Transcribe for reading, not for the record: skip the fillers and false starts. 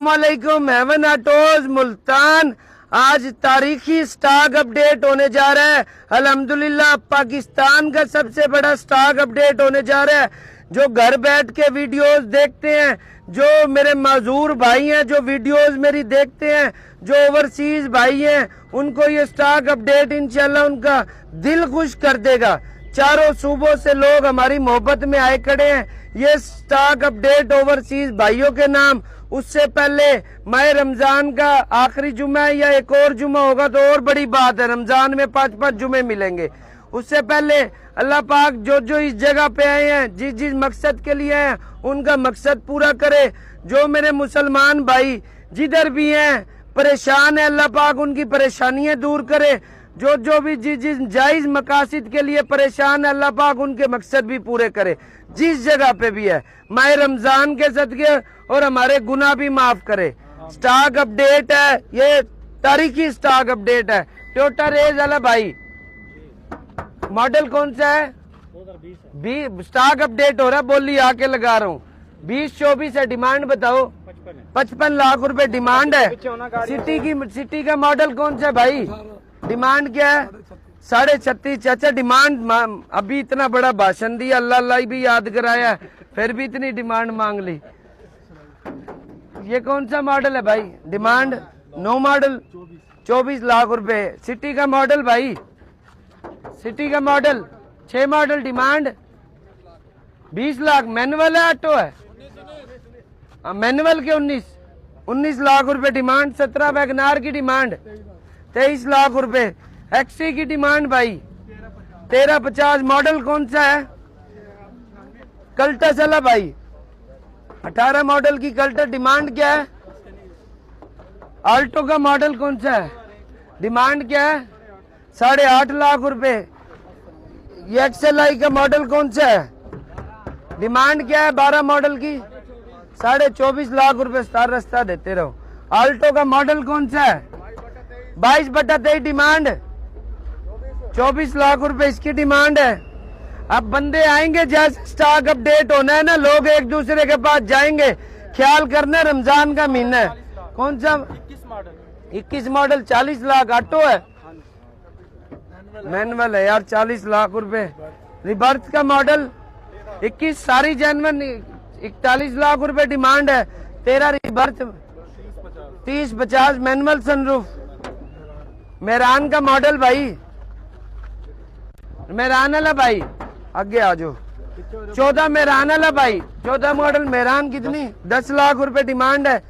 अस्सलामुअलैकुम haven autos Multan. आज तारीखी स्टॉक अपडेट होने जा रहा है। अल्हम्दुलिल्लाह पाकिस्तान का सबसे बड़ा स्टॉक अपडेट होने जा रहा है। जो घर बैठ के वीडियोस देखते हैं, जो मेरे माजूर भाई हैं, जो वीडियोस मेरी देखते हैं, जो ओवरसीज भाई हैं, उनको ये स्टॉक अपडेट इंशाल्लाह उनका दिल खुश कर देगा। चारों सूबों से लोग हमारी मोहब्बत में आए खड़े हैं। ये स्टॉक अपडेट ओवरसीज भाइयों के नाम। उससे पहले माह रमजान का आखिरी जुमा है या एक और जुमा होगा तो और बड़ी बात है। रमजान में 5-5 जुमे मिलेंगे। उससे पहले अल्लाह पाक जो इस जगह पे आए हैं, जिस मकसद के लिए हैं, उनका मकसद पूरा करे। जो मेरे मुसलमान भाई जिधर भी हैं परेशान है, अल्लाह पाक उनकी परेशानियां दूर करे। जो भी जिस जायज मकासद के लिए परेशान है, अल्लाह पाक उनके मकसद भी पूरे करे। जिस जगह पे भी है, माह रमजान के सदके और हमारे गुनाह भी माफ करे। स्टॉक अपडेट है, ये तारीखी स्टॉक अपडेट है। टोयोटा रेज वाला भाई, मॉडल कौन सा है? 2020 स्टॉक अपडेट हो रहा है। बोली आके लगा रहा हूँ। 2024 है। डिमांड बताओ। 55 लाख रुपए डिमांड है। सिटी का मॉडल कौन सा है भाई? डिमांड क्या है? 36.5। चाचा डिमांड अभी इतना बड़ा भाषण दिया, अल्लाह अल्लाह भी याद कराया, फिर भी इतनी डिमांड मांग ली। ये कौन सा मॉडल है भाई? डिमांड नो मॉडल 24 लाख रुपए। सिटी का मॉडल भाई, सिटी का model 6 model demand 20 lakh. Manual है ऑटो है? मैनुअल के 19 लाख रुपए डिमांड। 17 वैगनार की डिमांड 23 लाख रुपए। एक्सी की डिमांड भाई 1350। मॉडल कौन सा है? कल्टस वाला भाई 18 मॉडल की कल्टस। डिमांड क्या है? आल्टो का मॉडल कौन सा है? डिमांड क्या है? 8.5 लाख रुपए। ये एक्सएलआई का मॉडल कौन सा है? डिमांड क्या है 12 मॉडल की? 24.5 लाख रुपए। स्टार रास्ता देते रहो। आल्टो का मॉडल कौन सा है? 22/23 डिमांड 24 लाख रुपए इसकी डिमांड है। अब बंदे आएंगे, जैसे स्टॉक अपडेट होना है ना, लोग एक दूसरे के पास जाएंगे। ख्याल करना, रमजान का महीना है। कौन सा? 21 मॉडल 40 लाख। ऑटो है? मैनुअल है यार। 40 लाख रुपए। रिबर्थ का मॉडल 21 सारी जेन्युइन 41 लाख रुपए डिमांड है। 13 रिबर्थ 30-50 मैनुअल सनरूफ। मेहरान का मॉडल भाई, मेहरान वाला भाई आगे आ जाओ। 14 मेहरान वाला भाई 14 मॉडल मेहरान कितनी? 10 लाख रुपए डिमांड है।